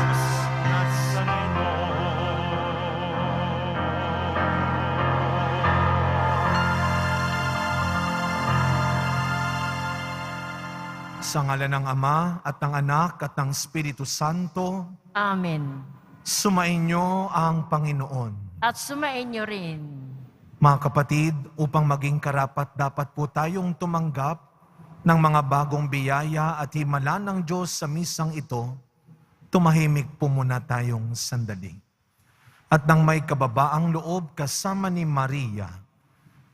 Jesus Nazareno. Sa ngalan ng Ama at ng Anak at ng Espiritu Santo, Amen. sumainyo ang Panginoon. At sumainyo rin. Mga kapatid, upang maging karapat-dapat po tayong tumanggap ng mga bagong biyaya at himala ng Diyos sa misang ito, tumahimik po muna tayong sandali. At nang may kababaang loob kasama ni Maria,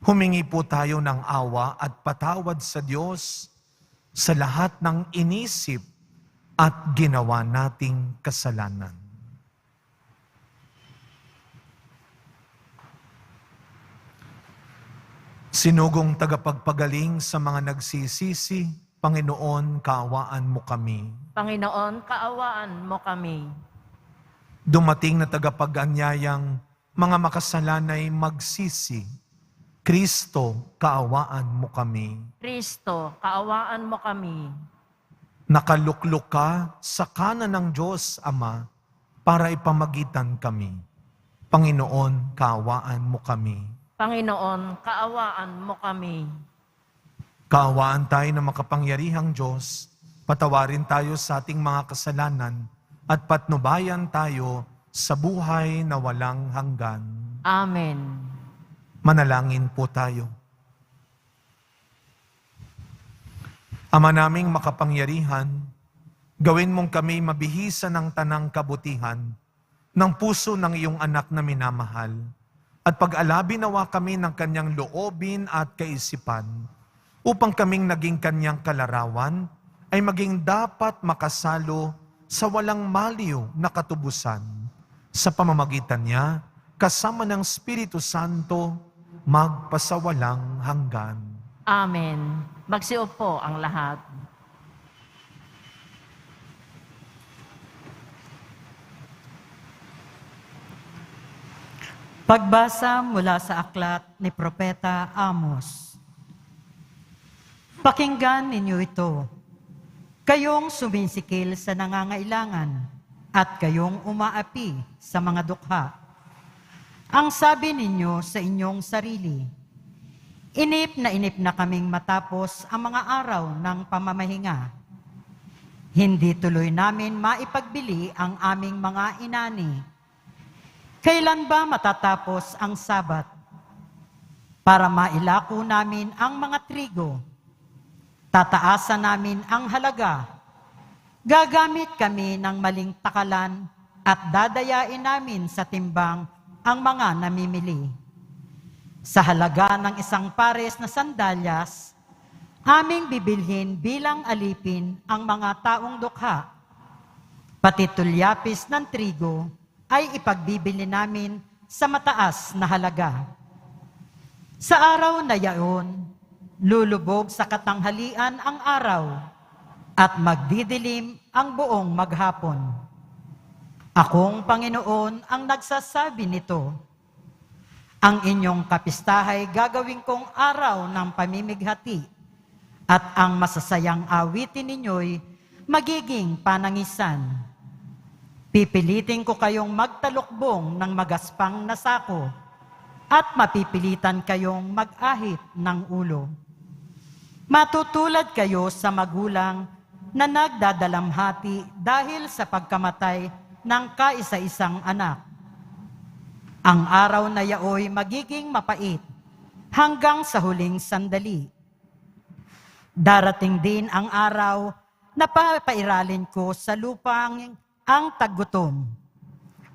humingi po tayo ng awa at patawad sa Diyos sa lahat ng inisip at ginawa nating kasalanan. Sinugong tagapagpagaling sa mga nagsisisi, Panginoon, kaawaan mo kami. Panginoon, kaawaan mo kami. Dumating na tagapag-anyayang mga makasalanay magsisi, Kristo, kaawaan mo kami. Kristo, kaawaan mo kami. Nakaluklok ka sa kanan ng Diyos, Ama, para ipamagitan kami. Panginoon, kaawaan mo kami. Panginoon, kaawaan mo kami. Kaawaan tayo ng makapangyarihang Diyos, patawarin tayo sa ating mga kasalanan, at patnubayan tayo sa buhay na walang hanggan. Amen. Manalangin po tayo. Ama naming makapangyarihan, gawin mong kami mabihisa ng tanang kabutihan ng puso ng iyong anak na minamahal, at pag-alabi nawa kami ng kanyang loobin at kaisipan, upang kaming naging kanyang kalarawan ay maging dapat makasalo sa walang maliw na katubusan. Sa pamamagitan niya, kasama ng Espiritu Santo, magpasawalang hanggan. Amen. Magsiupo ang lahat. Pagbasa mula sa aklat ni Propeta Amos. Pakinggan ninyo ito, kayong sumisikil sa nangangailangan at kayong umaapi sa mga dukha. Ang sabi ninyo sa inyong sarili, inip na kaming matapos ang mga araw ng pamamahinga. Hindi tuloy namin maipagbili ang aming mga inani. Kailan ba matatapos ang Sabat? Para mailako namin ang mga trigo. Tataasan namin ang halaga. Gagamit kami ng maling takalan at dadayain namin sa timbang ang mga namimili. Sa halaga ng isang pares na sandalyas, aming bibilhin bilang alipin ang mga taong dukha. Pati tulyapis ng trigo ay ipagbibili namin sa mataas na halaga. Sa araw na yaon, lulubog sa katanghalian ang araw at magdidilim ang buong maghapon. Akong Panginoon ang nagsasabi nito. Ang inyong kapistahay gagawin kong araw ng pamimighati at ang masasayang awitin ninyo'y magiging panangisan. Pipilitin ko kayong magtalukbong ng magaspang na sako at mapipilitan kayong mag-ahit ng ulo. Matutulad kayo sa magulang na nagdadalamhati dahil sa pagkamatay ng kaisa-isang anak. Ang araw na yaoy magiging mapait hanggang sa huling sandali. Darating din ang araw na papairalin ko sa lupang ang taggutom.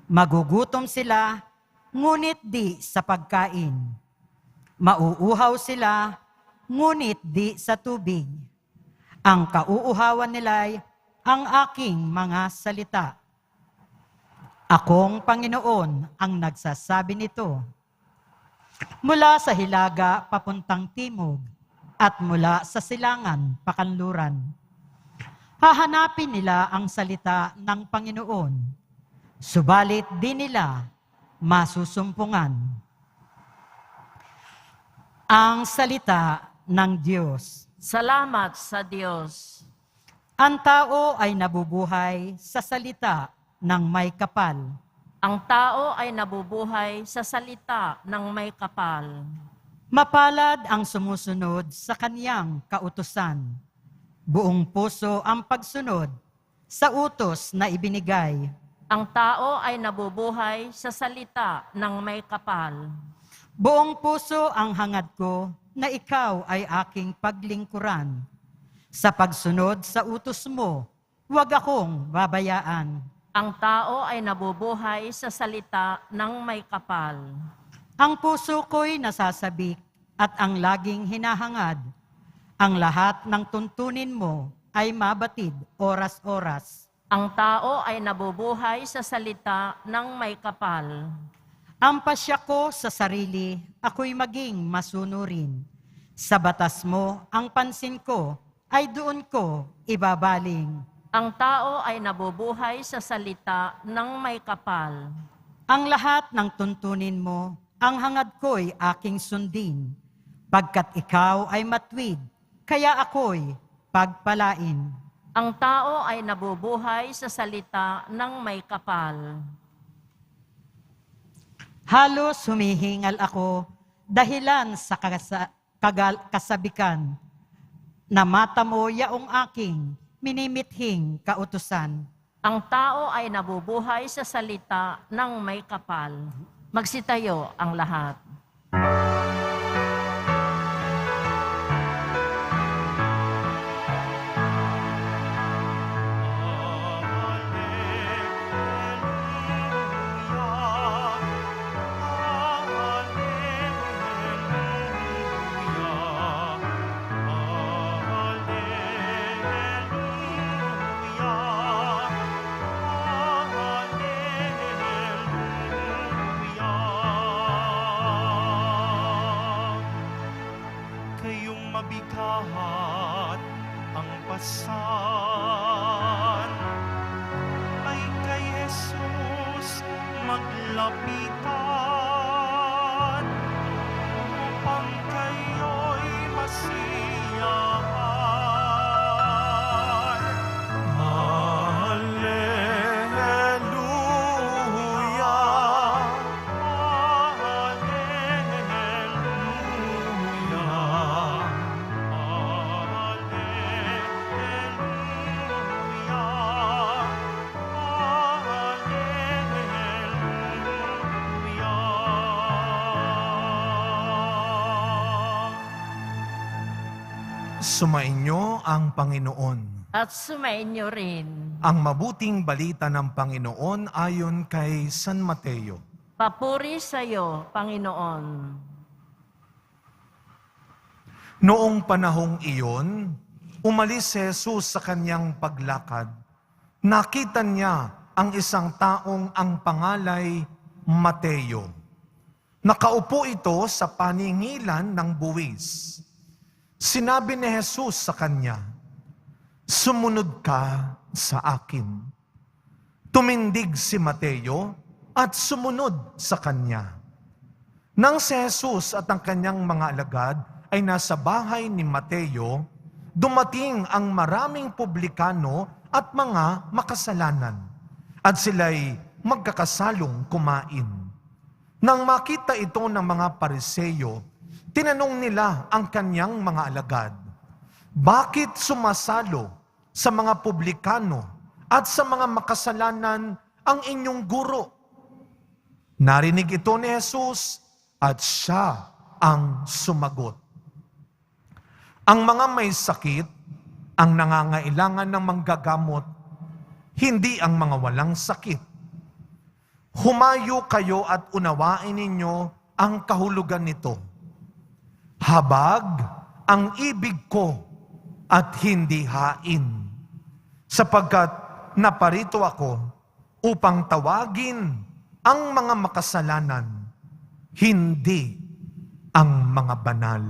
Magugutom sila, ngunit di sa pagkain. Mauuhaw sila, ngunit di sa tubig. Ang kauuhawan nila'y ang aking mga salita. Akong Panginoon ang nagsasabi nito. Mula sa hilaga papuntang timog at mula sa silangan pakanluran. Hahanapin nila ang salita ng Panginoon, subalit di nila masusumpungan. Ang salita ng Diyos. Salamat sa Diyos. Ang tao ay nabubuhay sa salita ng may kapal. Ang tao ay nabubuhay sa salita ng may kapal. Mapalad ang sumusunod sa kaniyang kautusan. Buong puso ang pagsunod sa utos na ibinigay. Ang tao ay nabubuhay sa salita ng may kapal. Buong puso ang hangad ko na ikaw ay aking paglingkuran. Sa pagsunod sa utos mo, huwag akong babayaan. Ang tao ay nabubuhay sa salita ng may kapal. Ang puso ko'y nasasabik at ang laging hinahangad. Ang lahat ng tuntunin mo ay mabatid oras-oras. Ang tao ay nabubuhay sa salita ng may kapal. Ang pasya ko sa sarili, ako'y maging masunurin. Sa batas mo, ang pansin ko ay doon ko ibabaling. Ang tao ay nabubuhay sa salita ng may kapal. Ang lahat ng tuntunin mo, ang hangad ko'y aking sundin. Pagkat ikaw ay matwid, kaya ako'y pagpalain. Ang tao ay nabubuhay sa salita ng may kapal. Halos humihingal ako dahilan sa kasabikan na mata mo yaong aking minimithing kautusan. Ang tao ay nabubuhay sa salita ng may kapal. Magsitayo ang lahat. Kayong mabigat ang pasan ay kay Jesus maglapitan upang kayo'y masiyahan. Hallelujah! Sumainyo ang Panginoon. At sumainyo rin. Ang mabuting balita ng Panginoon ayon kay San Mateo. Papuri sa iyo, Panginoon. Noong panahong iyon, umalis si Jesus sa kanyang paglakad. Nakita niya ang isang taong ang pangalay Mateo. Nakaupo ito sa paningilan ng buwis. Sinabi ni Jesus sa kanya, "Sumunod ka sa akin." Tumindig si Mateo at sumunod sa kanya. Nang si Jesus at ang kanyang mga alagad ay nasa bahay ni Mateo, dumating ang maraming publikano at mga makasalanan, at sila'y magkakasalong kumain. Nang makita ito ng mga Pariseyo, tinanong nila ang kanyang mga alagad, "Bakit sumasalo sa mga publikano at sa mga makasalanan ang inyong guro?" Narinig ito ni Jesus at siya ang sumagot, "Ang mga may sakit ang nangangailangan ng manggagamot, hindi ang mga walang sakit. Humayo kayo at unawain ninyo ang kahulugan nito. Habag ang ibig ko at hindi hain, sapagkat naparito ako upang tawagin ang mga makasalanan, hindi ang mga banal."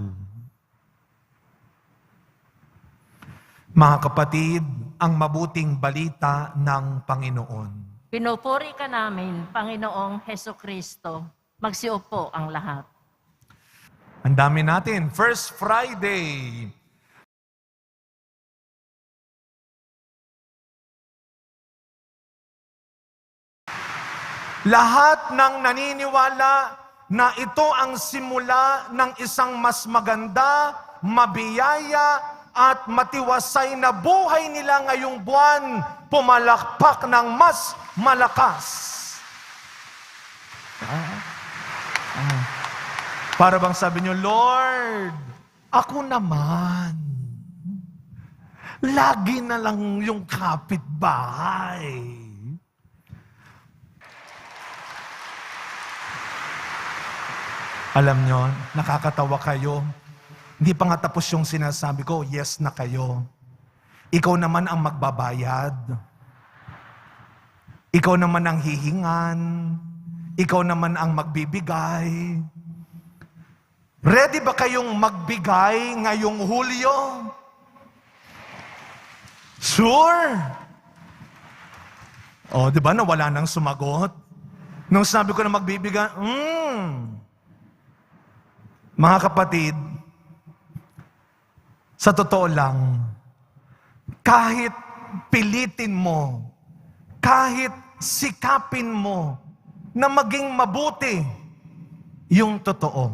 Mga kapatid, ang mabuting balita ng Panginoon. Pinupuri ka namin, Panginoong Heso Kristo. Magsiupo ang lahat. Ang dami natin, First Friday. Lahat ng naniniwala na ito ang simula ng isang mas maganda, mabiyaya, at matiwasay na buhay nila ngayong buwan, pumalakpak ng mas malakas. Para bang sabi niyo, Lord, ako naman, lagi na lang yung kapitbahay. Alam nyo, nakakatawa kayo. Hindi pa nga tapos yung sinasabi ko, yes na kayo. Ikaw naman ang magbabayad. Ikaw naman ang hihingan. Ikaw naman ang magbibigay. Ready ba kayong magbigay ngayong Hulyo? Sure. O, di ba nawala nang sumagot? Nung sabi ko na magbibigay, Mga kapatid, sa totoo lang, kahit pilitin mo, kahit sikapin mo na maging mabuti yung totoo,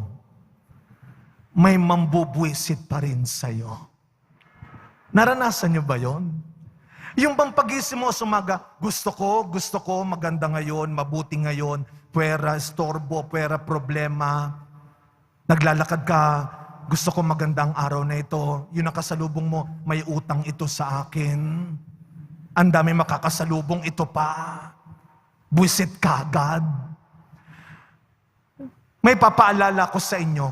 may mambubuwisit pa rin sa'yo. Naranasan niyo ba yon? Yung bang pagising mo sa umaga, gusto ko, maganda ngayon, mabuti ngayon, puwera, estorbo, puwera, problema. Naglalakad ka, gusto ko magandang araw na ito. Yung nakasalubong mo, may utang ito sa akin. Ang dami makakasalubong ito pa. Buwisit ka agad. May papaalala ko sa inyo.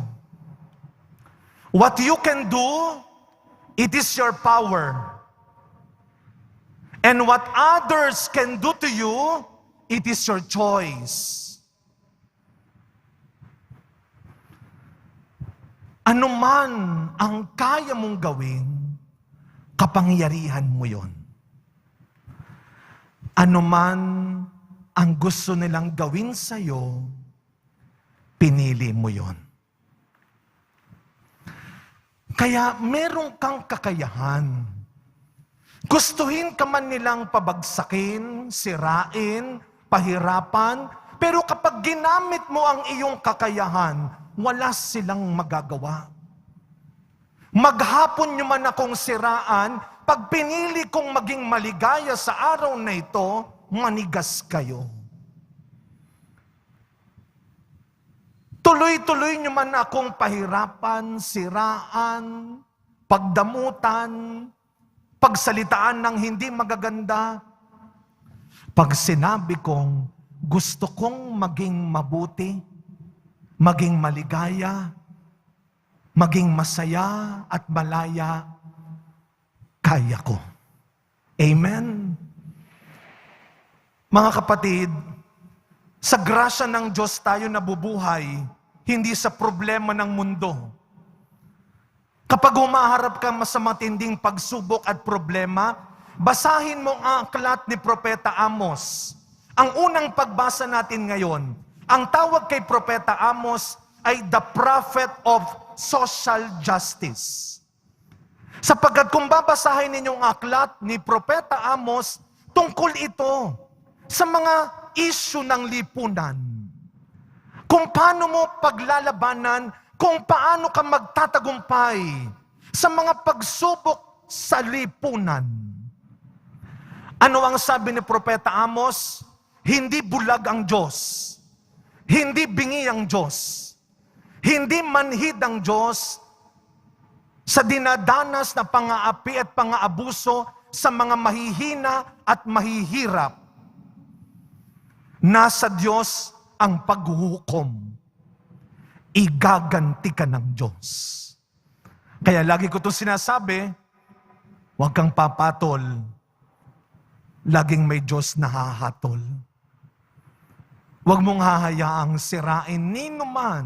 What you can do, it is your power. And what others can do to you, it is your choice. Ano man ang kaya mong gawin, kapangyarihan mo yon. Ano man ang gusto nilang gawin sa'yo, pinili mo yon. Kaya meron kang kakayahan. Gustuhin ka man nilang pabagsakin, sirain, pahirapan, pero kapag ginamit mo ang iyong kakayahan, wala silang magagawa. Maghapon nyo man akong siraan, pag pinili kong maging maligaya sa araw na ito, manigas kayo. Tuloy-tuloy nyo man akong pahirapan, siraan, pagdamutan, pagsalitaan ng hindi magaganda. Pag sinabi kong gusto kong maging mabuti, maging maligaya, maging masaya at malaya, kaya ko. Amen? Mga kapatid, sa grasya ng Diyos tayo nabubuhay, hindi sa problema ng mundo. Kapag humaharap ka sa matinding pagsubok at problema, basahin mo ang aklat ni Propeta Amos. Ang unang pagbasa natin ngayon, ang tawag kay Propeta Amos ay the prophet of social justice. Sapagkat kung babasahin ninyong aklat ni Propeta Amos, tungkol ito sa mga issue ng lipunan. Kung paano mo paglalabanan, kung paano ka magtatagumpay sa mga pagsubok sa lipunan. Ano ang sabi ni Propeta Amos? Hindi bulag ang Diyos. Hindi bingi ang Diyos. Hindi manhid ang Diyos sa dinadanas na pang-aapi at pang-aabuso sa mga mahihina at mahihirap. Nasa Diyos ang paghuhukom. Igaganti ka ng Diyos. Kaya lagi ko itong sinasabi, huwag kang papatol. Laging may Diyos na hahatol. Huwag mong hahayaang sirain ninuman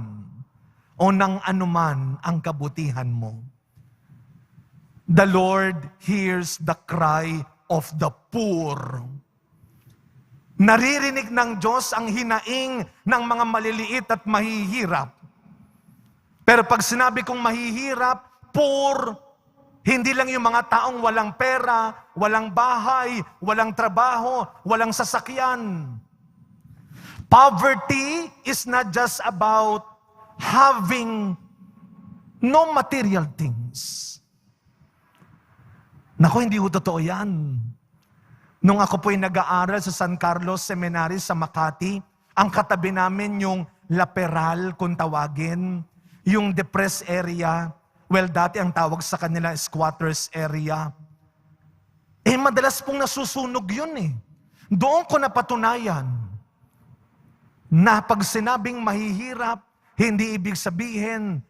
o ng anuman ang kabutihan mo. The Lord hears the cry of the poor. Naririnig ng Diyos ang hinaing ng mga maliliit at mahihirap. Pero pag sinabi kong mahihirap, poor, hindi lang yung mga taong walang pera, walang bahay, walang trabaho, walang sasakyan. Poverty is not just about having no material things. Naku, hindi ko totoo yan. Nung ako po'y nag-aaral sa San Carlos Seminary sa Makati, ang katabi namin yung Laperal kung tawagin, yung depressed area. Well, dati ang tawag sa kanila squatters area. Madalas pong nasusunog yun eh. Doon ko napatunayan na pag sinabing mahihirap, hindi ibig sabihin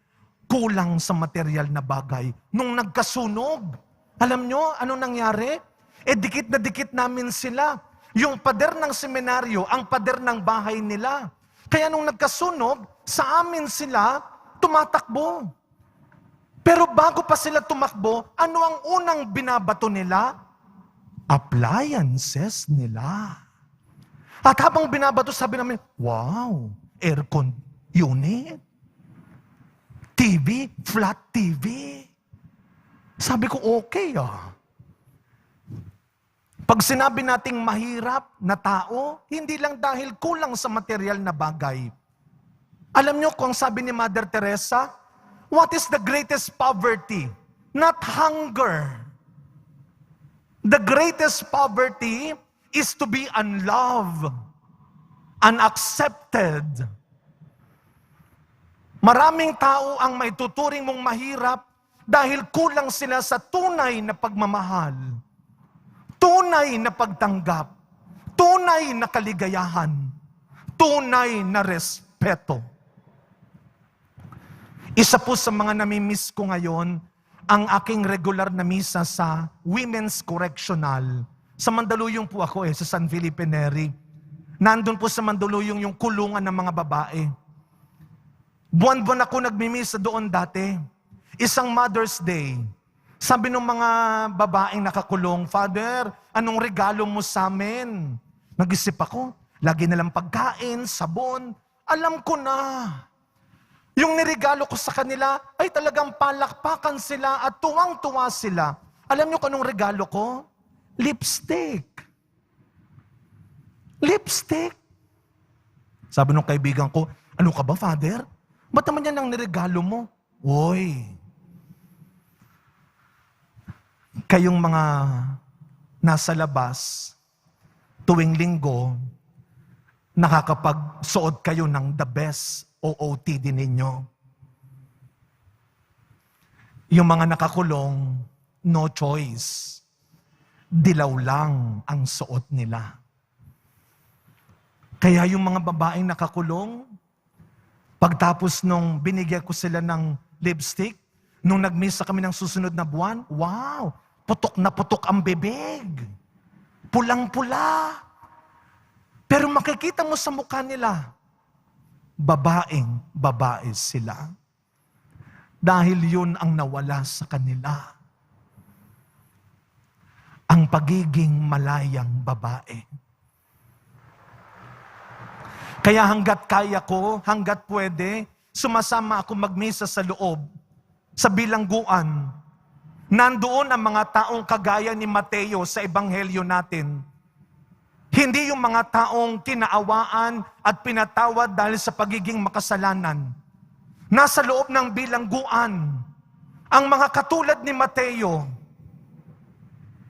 kulang sa material na bagay. Nung nagkasunog, alam nyo, ano nangyari? Dikit na dikit namin sila. Yung pader ng seminaryo, ang pader ng bahay nila. Kaya nung nagkasunog, sa amin sila tumatakbo. Pero bago pa sila tumakbo, ano ang unang binabato nila? Appliances nila. At habang binabato, sabi namin, wow, aircon unit, TV, flat TV. Sabi ko, okay ah. Pag sinabi nating mahirap na tao, hindi lang dahil kulang sa material na bagay. Alam nyo kung sabi ni Mother Teresa, what is the greatest poverty? Not hunger. The greatest poverty is to be unloved, unaccepted. Maraming tao ang maituturing mong mahirap dahil kulang sila sa tunay na pagmamahal, tunay na pagtanggap, tunay na kaligayahan, tunay na respeto. Isa po sa mga namimiss ko ngayon, ang aking regular na misa sa Women's Correctional. Sa Mandaluyong po ako sa San Felipe Neri. Nandun po sa Mandaluyong yung kulungan ng mga babae. Buwan-buwan ako nagmimisa doon dati. Isang Mother's Day. Sabi ng mga babaeng nakakulong, Father, anong regalo mo sa amin? Nag-isip ako, lagi nalang pagkain, sabon. Alam ko na. Yung niregalo ko sa kanila ay talagang palakpakan sila at tuwang-tuwa sila. Alam niyo kung anong regalo ko? Lipstick. Lipstick. Sabi nung kaibigan ko, ano ka ba, Father? Ba't naman yan ang niregalo mo? Uy, kayong mga nasa labas, tuwing linggo, nakakapagsuot kayo ng the best OOTD ninyo. Yung mga nakakulong, no choice. Dilaw lang ang suot nila. Kaya yung mga babaeng nakakulong, pagtapos nung binigyan ko sila ng lipstick, nung nagmisa kami ng susunod na buwan, wow, putok na putok ang bibig. Pulang-pula. Pero makikita mo sa mukha nila, babaeng babae sila. Dahil yun ang nawala sa kanila. Ang pagiging malayang babae. Kaya hanggat kaya ko, hanggat pwede, sumasama ako magmisa sa loob, sa bilangguan. Nandoon ang mga taong kagaya ni Mateo sa ebanghelyo natin. Hindi yung mga taong kinaawaan at pinatawad dahil sa pagiging makasalanan. Nasa loob ng bilangguan, ang mga katulad ni Mateo,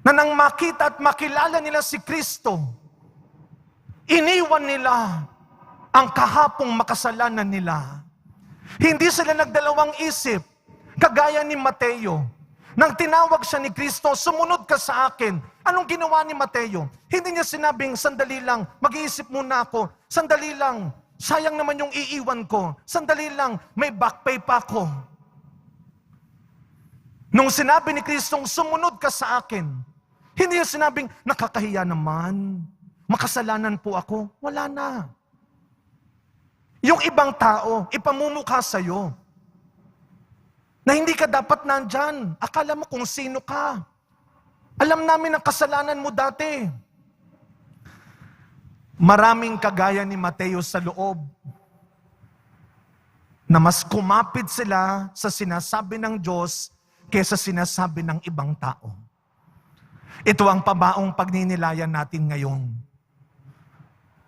na nang makita at makilala nila si Kristo, iniwan nila ang kahapong makasalanan nila. Hindi sila nagdalawang isip, kagaya ni Mateo. Nang tinawag siya ni Kristo, sumunod ka sa akin. Anong ginawa ni Mateo? Hindi niya sinabing, sandali lang, mag-iisip muna ako. Sandali lang, sayang naman yung iiwan ko. Sandali lang, may back pay pa ako. Nung sinabi ni Kristo, sumunod ka sa akin, hindi niya sinabing, nakakahiya naman, makasalanan po ako. Wala na. Yung ibang tao, ipamumukha sa'yo, na hindi ka dapat nandyan. Akala mo kung sino ka. Alam namin ang kasalanan mo dati. Maraming kagaya ni Mateo sa loob na mas kumapit sila sa sinasabi ng Diyos kaysa sinasabi ng ibang tao. Ito ang pabaong pagninilayan natin ngayon.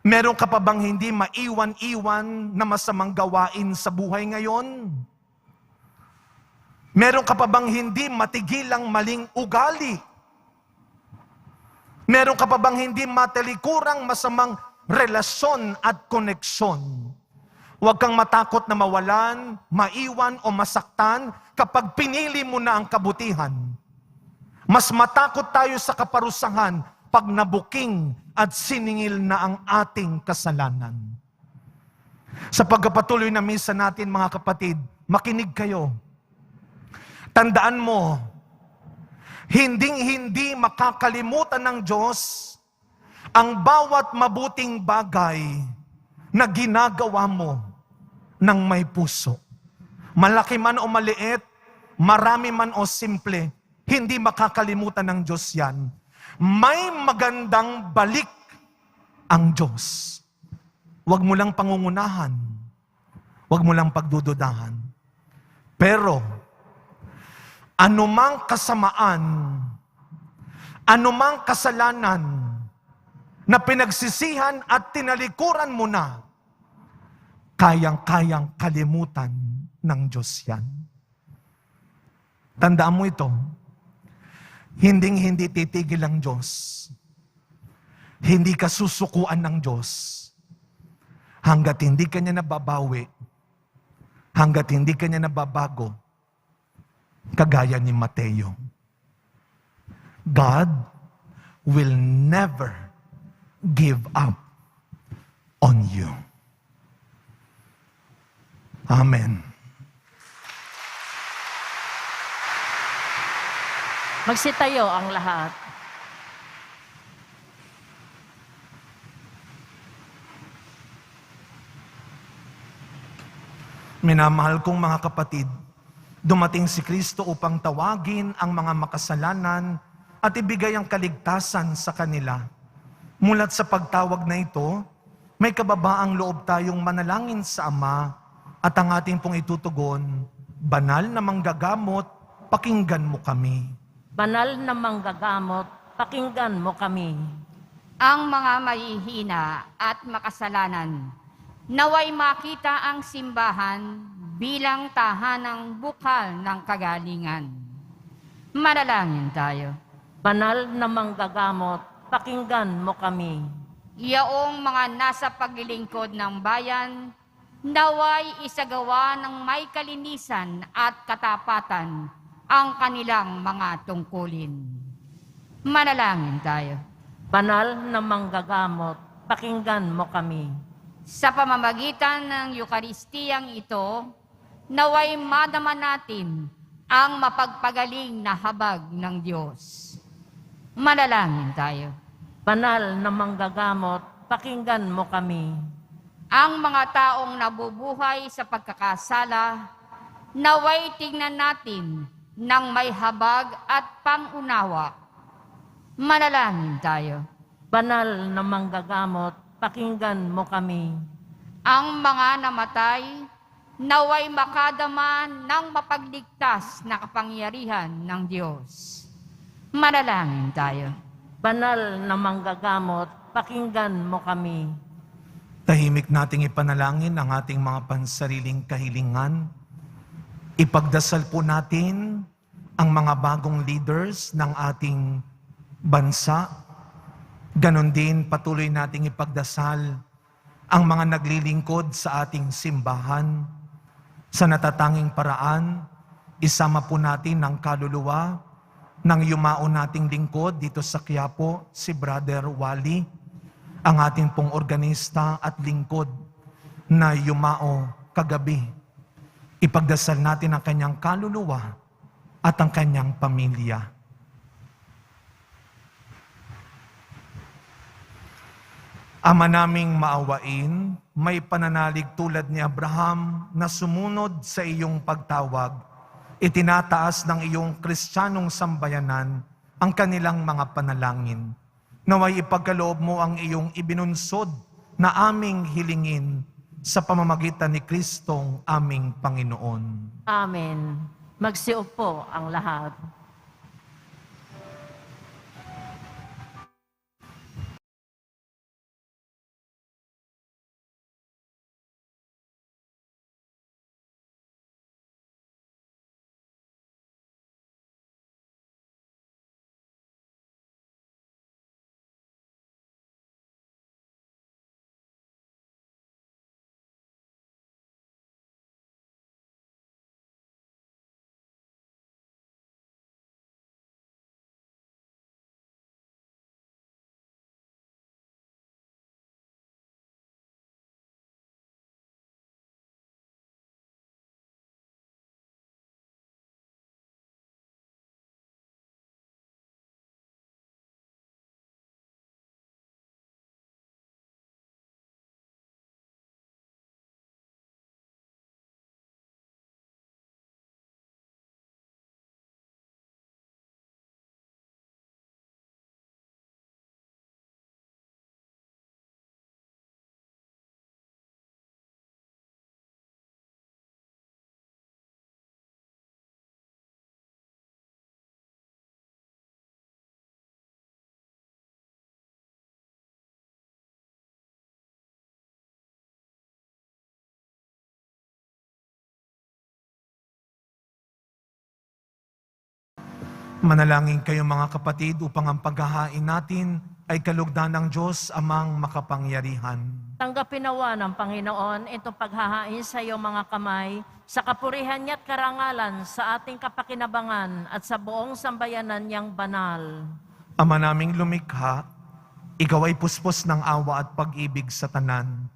Meron ka pa bang hindi maiwan-iwan na masamang gawain sa buhay ngayon? Meron ka pa bang hindi matigilang maling ugali? Meron ka pa bang hindi matalikurang masamang relasyon at koneksyon? Huwag kang matakot na mawalan, maiwan o masaktan kapag pinili mo na ang kabutihan. Mas matakot tayo sa kaparusahan pag nabuking at siningil na ang ating kasalanan. Sa pagpapatuloy na misa natin, mga kapatid, makinig kayo. Tandaan mo, hinding-hindi makakalimutan ng Diyos ang bawat mabuting bagay na ginagawa mo ng may puso. Malaki man o maliit, marami man o simple, hindi makakalimutan ng Diyos yan. May magandang balik ang Diyos. Huwag mo lang pangungunahan. Huwag mo lang pagdududahan. Pero, anumang kasamaan, anumang kasalanan na pinagsisihan at tinalikuran mo na, kayang-kayang kalimutan ng Diyos yan. Tandaan mo ito, hindi titigil ang Diyos. Hindi ka susukuan ng Diyos hanggat hindi ka niya nababawi, hanggat hindi ka niya nababago, kagaya ni Mateo. God will never give up on you. Amen. Magsitayo ang lahat. Minamahal kong mga kapatid, dumating si Kristo upang tawagin ang mga makasalanan at ibigay ang kaligtasan sa kanila. Mulat sa pagtawag na ito, may kababaang loob tayong manalangin sa Ama at ang ating pong itutugon, banal na manggagamot, pakinggan mo kami. Banal na manggagamot, pakinggan mo kami. Ang mga mahihina at makasalanan, naway makita ang simbahan bilang tahanang bukal ng kagalingan. Manalangin tayo. Banal na manggagamot, pakinggan mo kami. Yaong mga nasa paglilingkod ng bayan, naway isagawa ng may kalinisan at katapatan ang kanilang mga tungkulin. Manalangin tayo. Banal na manggagamot, pakinggan mo kami. Sa pamamagitan ng Eukaristiyang ito, naway madama natin ang mapagpagaling na habag ng Diyos. Manalangin tayo. Banal na manggagamot, pakinggan mo kami. Ang mga taong nabubuhay sa pagkakasala, naway tingnan natin ng may habag at pangunawa. Manalangin tayo. Banal na manggagamot, pakinggan mo kami. Ang mga namatay, naway makadama ng mapagligtas na kapangyarihan ng Diyos. Manalangin tayo. Banal na manggagamot, pakinggan mo kami. Tahimik nating ipanalangin ang ating mga pansariling kahilingan. Ipagdasal po natin ang mga bagong leaders ng ating bansa. Ganon din patuloy nating ipagdasal ang mga naglilingkod sa ating simbahan. Sa natatanging paraan, isama po natin ang kaluluwa ng yumao nating lingkod dito sa Quiapo, si Brother Wally, ang ating pong organista at lingkod na yumao kagabi. Ipagdasal natin ang kanyang kaluluwa at ang kanyang pamilya. Ama naming maawain, may pananalig tulad ni Abraham na sumunod sa iyong pagtawag. Itinataas ng iyong Kristiyanong sambayanan ang kanilang mga panalangin. Naway ipagkaloob mo ang iyong ibinunsod na aming hilingin sa pamamagitan ni Kristong aming Panginoon. Amen. Magsiupo ang lahat. Manalangin kayo mga kapatid upang ang paghahain natin ay kalugdan ng Diyos amang makapangyarihan. Tanggapin nawa ng Panginoon itong paghahain sa iyong mga kamay, sa kapurihan niya at karangalan, sa ating kapakinabangan at sa buong sambayanan niyang banal. Ama naming lumikha, ikaw ay puspos ng awa at pag-ibig sa tanan.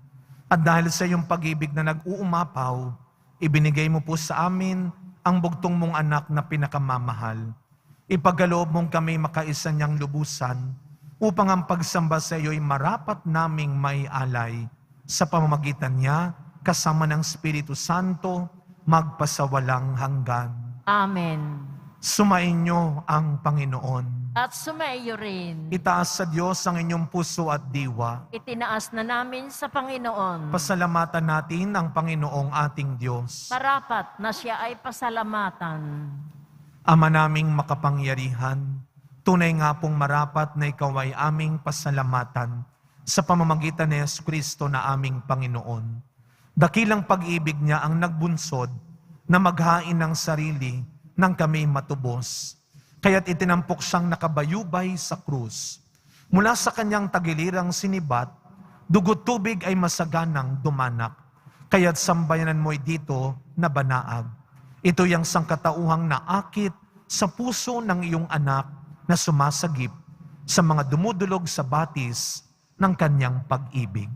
At dahil sa iyong pag-ibig na nag-uumapaw, ibinigay mo po sa amin ang bugtong mong anak na pinakamamahal. Ipagkaloob mong kami makaisa niyang lubusan, upang ang pagsamba sa iyo'y marapat naming may alay. Sa pamamagitan niya, kasama ng Espiritu Santo, magpasawalang hanggan. Amen. Sumainyo ang Panginoon. At sumaiyo rin. Itaas sa Diyos ang inyong puso at diwa. Itinaas na namin sa Panginoon. Pasalamatan natin ang Panginoong ating Diyos. Marapat na siya ay pasalamatan. Ama naming makapangyarihan, tunay nga pong marapat na ikaw ay aming pasalamatan sa pamamagitan ni Yesu Kristo na aming Panginoon. Dakilang pag-ibig niya ang nagbunsod na maghain ng sarili nang kami matubos. Kaya't itinampok siyang nakabayubay sa krus. Mula sa kanyang tagilirang sinibat, dugot tubig ay masaganang dumanak. Kaya't sambayanan mo'y dito na banaag. Ito yung sangkatauhang naakit sa puso ng iyong anak na sumasagip sa mga dumudulog sa batis ng kanyang pag-ibig.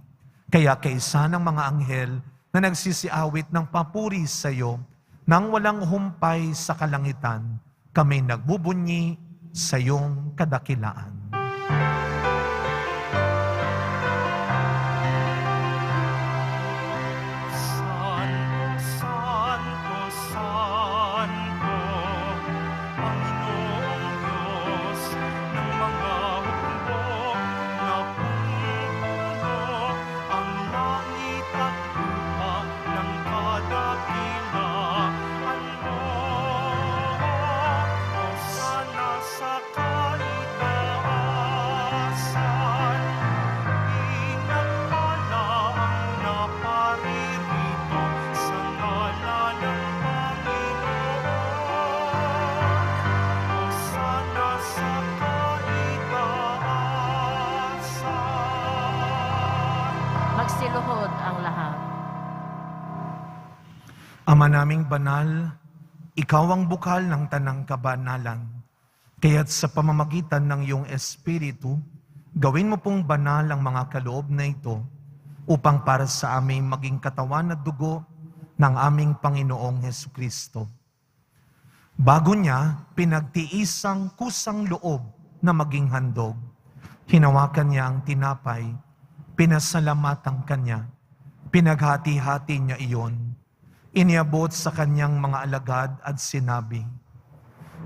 Kaya kaisa ng mga anghel na nagsisiawit ng papuri sa iyo, nang walang humpay sa kalangitan, kami nagbubunyi sa iyong kadakilaan. Santo, Santo, Santo, Panginoong Diyos ng mga hukbo na puno ang langit at lupa ng kadakilaan mo. Hosana sa kaitaasan, pinagpala ang naparirito sa ngalan ng Panginoon. Hosana sa kaitaasan. Magsiluhod ang lahat. Ama naming banal, ikaw ang bukal ng tanang kabanalan. Kaya't sa pamamagitan ng iyong Espiritu, gawin mo pong banal ang mga kaloob na ito upang para sa aming maging katawan at dugo ng aming Panginoong Hesukristo. Bago niya, pinagtiisang kusang loob na maging handog. Hinawakan niya ang tinapay, pinasalamatan kanya, pinaghati-hati niya iyon. Iniabot sa kanyang mga alagad at sinabi,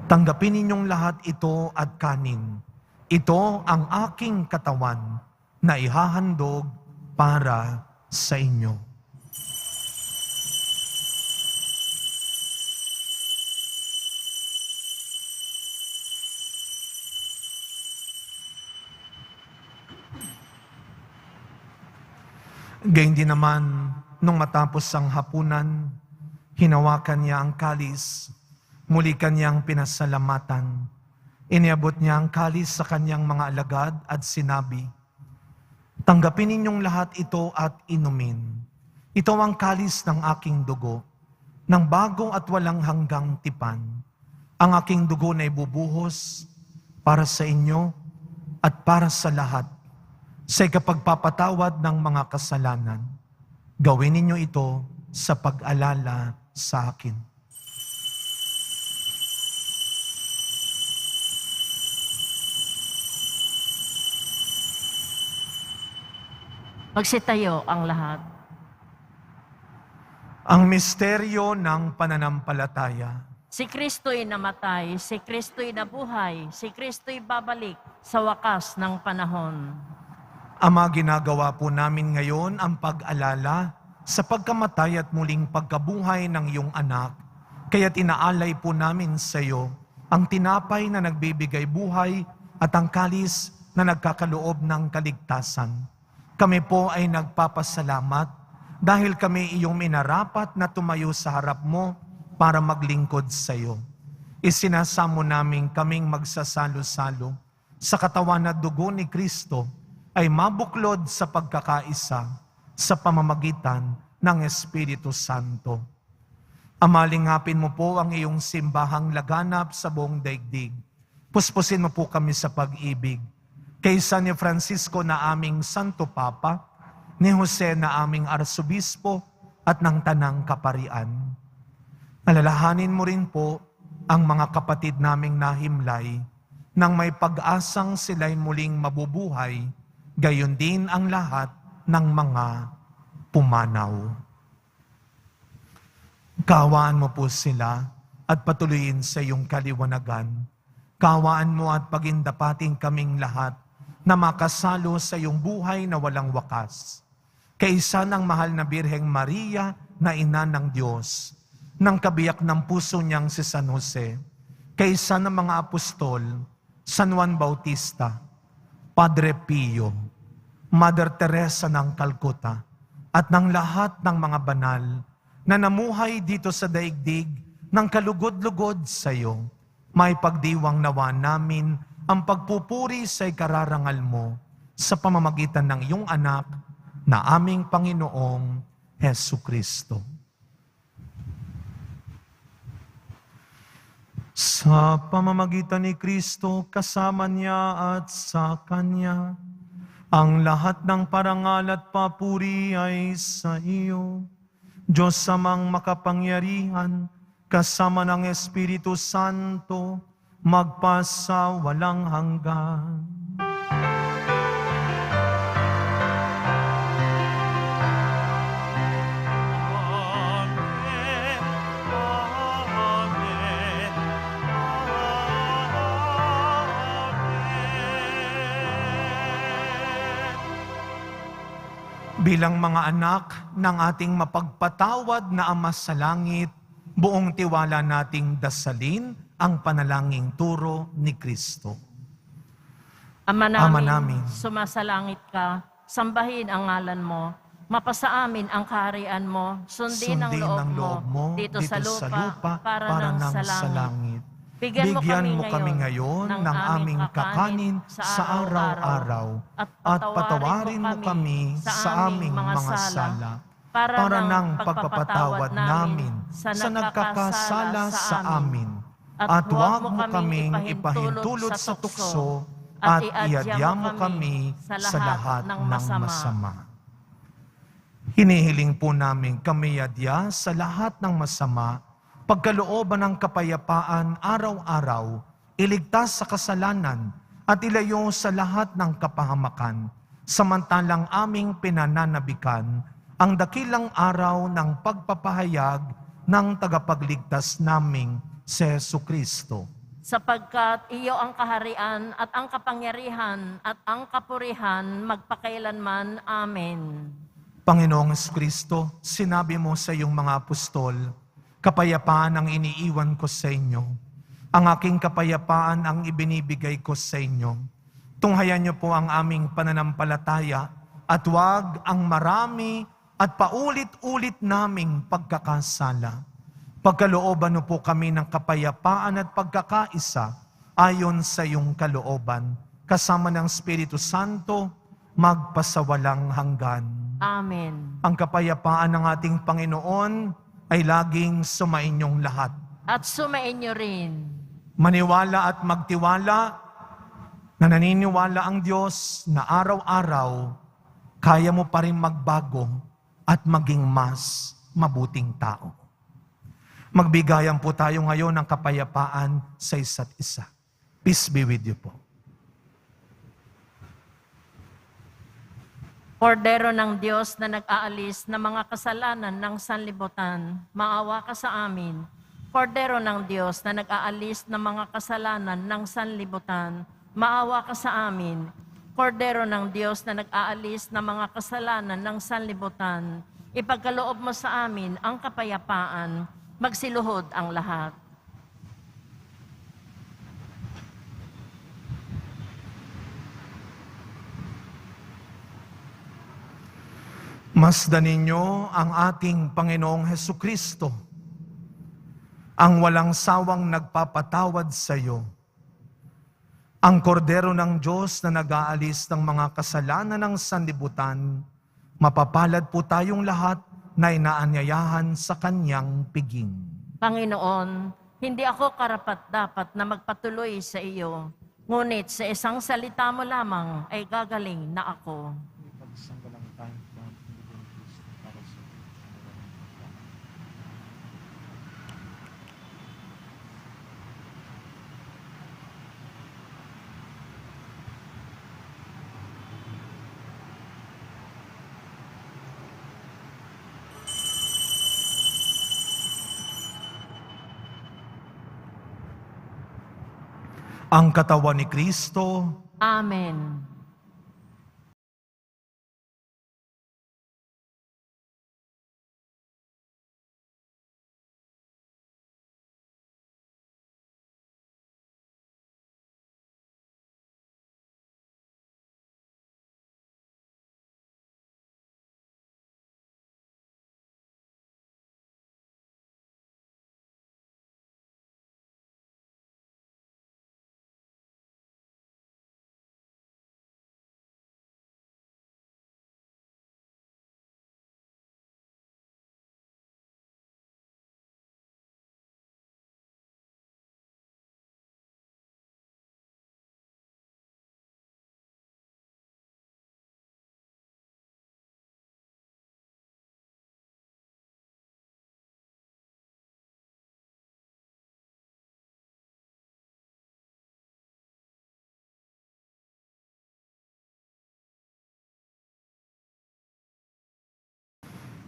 "Tanggapin ninyong lahat ito at kanin. Ito ang aking katawan na ihahandog para sa inyo." Gayun din naman, nung matapos ang hapunan, hinawakan niya ang kalis, muli kanyang pinasalamatan. Iniabot niya ang kalis sa kanyang mga alagad at sinabi, "Tanggapin ninyong lahat ito at inumin. Ito ang kalis ng aking dugo, ng bago at walang hanggang tipan. Ang aking dugo na ibubuhos para sa inyo at para sa lahat, sa ikapagpapatawad ng mga kasalanan. Gawin ninyo ito sa pag-alala sa akin." Magsitayo ang lahat. Ang misteryo ng pananampalataya. Si Kristo'y namatay, si Kristo'y nabuhay, si Kristo'y babalik sa wakas ng panahon. Ama, ginagawa po namin ngayon ang pag-alala sa pagkamatay at muling pagkabuhay ng iyong anak. Kaya't inaalay po namin sa iyo ang tinapay na nagbibigay buhay at ang kalis na nagkakaloob ng kaligtasan. Kami po ay nagpapasalamat dahil kami iyong minarapat na tumayo sa harap mo para maglingkod sa iyo. isinasamo namin kaming magsasalo-salo sa katawan at dugo ni Kristo ay mabuklod sa pagkakaisa sa pamamagitan ng Espiritu Santo. Amalingapin mo po ang iyong simbahang laganap sa buong daigdig. Puspusin mo po kami sa pag-ibig. Kaysa ni Francisco na aming Santo Papa, ni Jose na aming Arsobispo at ng Tanang Kaparian. Alalahanin mo rin po ang mga kapatid naming nahimlay nang may pag-asang sila'y muling mabubuhay, gayon din ang lahat ng mga pumanaw. Kawaan mo po sila at patuloyin sa iyong kaliwanagan. Kawaan mo at pagindapating kaming lahat na makasalo sa iyong buhay na walang wakas. Kaisa ng mahal na Birheng Maria na ina ng Diyos, ng kabiyak ng puso niyang si San Jose, kaisa ng mga apostol, San Juan Bautista, Padre Pio, Mother Teresa ng Calcutta, at ng lahat ng mga banal na namuhay dito sa daigdig ng kalugod-lugod sa iyo, may pagdiwang nawa namin ang pagpupuri sa ikararangal mo sa pamamagitan ng iyong anak na aming Panginoong Hesu Kristo. Sa pamamagitan ni Kristo, kasama niya at sa Kanya, ang lahat ng parangal at papuri ay sa iyo, Diyos amang makapangyarihan, kasama ng Espiritu Santo, magpasa walang hanggan. Amen. Amen. Amen. Bilang mga anak ng ating mapagpatawad na Ama sa Langit, buong tiwala nating dasalin ang panalangin turo ni Kristo. Ama Ama namin, namin, sumasalangit ka, sambahin ang ngalan mo, mapasa amin ang kaharian mo, sundin ang loob mo dito sa lupa para ng sa langit. Bigyan mo kami ngayon ng aming kakanin sa araw-araw at patawarin mo kami sa aming mga sala para ng pagpapatawad namin sa nagkakasala sa amin. At huwag mo kaming ipahintulot sa tukso at iadya mo kami sa lahat ng masama. Hinihiling po namin kami iadya sa lahat ng masama, pagkalooban ng kapayapaan araw-araw, iligtas sa kasalanan at ilayo sa lahat ng kapahamakan, samantalang aming pinananabikan ang dakilang araw ng pagpapahayag ng tagapagligtas naming si Jesu Kristo. Sapagkat iyo ang kaharian at ang kapangyarihan at ang kapurihan magpakailanman. Amen. Panginoong Kristo, sinabi mo sa iyong mga apostol, kapayapaan ang iniiwan ko sa inyo. Ang aking kapayapaan ang ibinibigay ko sa inyo. Tunghayan niyo po ang aming pananampalataya at huwag ang marami at paulit-ulit naming pagkakasala. Pagkalooban mo po kami ng kapayapaan at pagkakaisa ayon sa iyong kalooban, kasama ng Espiritu Santo, magpasawalang hanggan. Amen. Ang kapayapaan ng ating Panginoon ay laging sumainyong lahat. At sumainyo rin. Maniwala at magtiwala na naniniwala ang Diyos na araw-araw kaya mo pa rin magbago at maging mas mabuting tao. Magbigayan po tayo ngayon ng kapayapaan sa isa't isa. Peace be with you po. Kordero ng Diyos na nag-aalis ng mga kasalanan ng sanlibutan, maawa ka sa amin. Kordero ng Diyos na nag-aalis ng mga kasalanan ng sanlibutan, maawa ka sa amin. Kordero ng Diyos na nag-aalis ng mga kasalanan ng sanlibutan, ipagkaloob mo sa amin ang kapayapaan, magsiluhod ang lahat. Masdan ninyo ang ating Panginoong Hesu Kristo. ang walang sawang nagpapatawad sa iyo, ang kordero ng Diyos na nag-aalis ng mga kasalanan ng sanlibutan, mapapalad po tayong lahat na inaanyayahan sa kanyang piging. Panginoon, hindi ako karapat-dapat na magpatuloy sa iyo, ngunit sa isang salita mo lamang ay gagaling na ako. Ang katawan ni Kristo, Amen.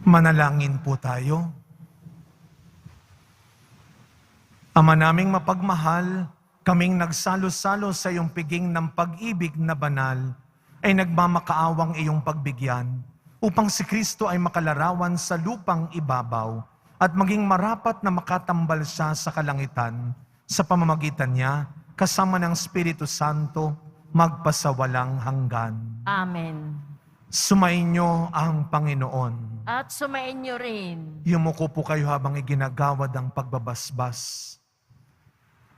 manalangin po tayo. Ama naming mapagmahal, kaming nagsalo-salo sa iyong piging ng pag-ibig na banal, ay nagmamakaawang iyong pagbigyan, upang si Kristo ay makalarawan sa lupang ibabaw, at maging marapat na makatambal siya sa kalangitan, sa pamamagitan niya, kasama ng Espiritu Santo, magpasawalang hanggan. Amen. Sumainyo ang Panginoon. At sumain niyo rin. Yumuko po kayo habang iginagawad ang pagbabasbas.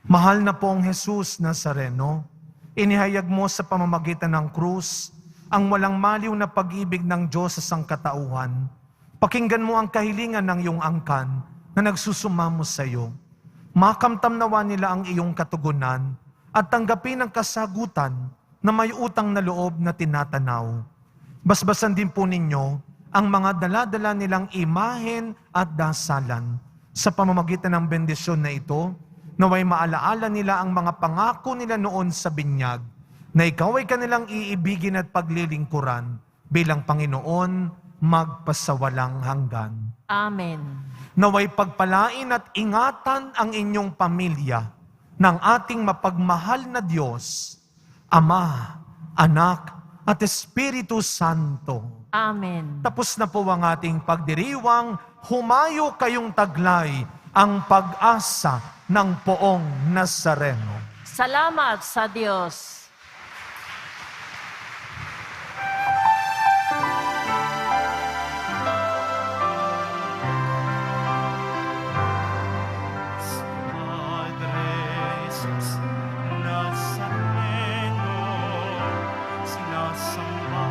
Mahal na pong Jesus Nazareno, inihayag mo sa pamamagitan ng krus ang walang maliw na pag-ibig ng Diyos sa sangkatauhan. Pakinggan mo ang kahilingan ng iyong angkan na nagsusumamo sa iyo. Makamtam nawa nila ang iyong katugunan at tanggapin ang kasagutan na may utang na loob na tinatanaw. Basbasan din po ninyo ang mga dala-dala nilang imahen at dasalan. Sa pamamagitan ng bendisyon na ito, naway maalaala nila ang mga pangako nila noon sa binyag, na ikaw ay kanilang iibigin at paglilingkuran bilang Panginoon magpasawalang hanggan. Amen. Naway pagpalain at ingatan ang inyong pamilya ng ating mapagmahal na Diyos, Ama, Anak, at Espiritu Santo. Amen. Tapos na po ang ating pagdiriwang, humayo kayong taglay ang pag-asa ng Poong Nazareno. Salamat sa Diyos. Padre Jesus Nazareno, sinasamba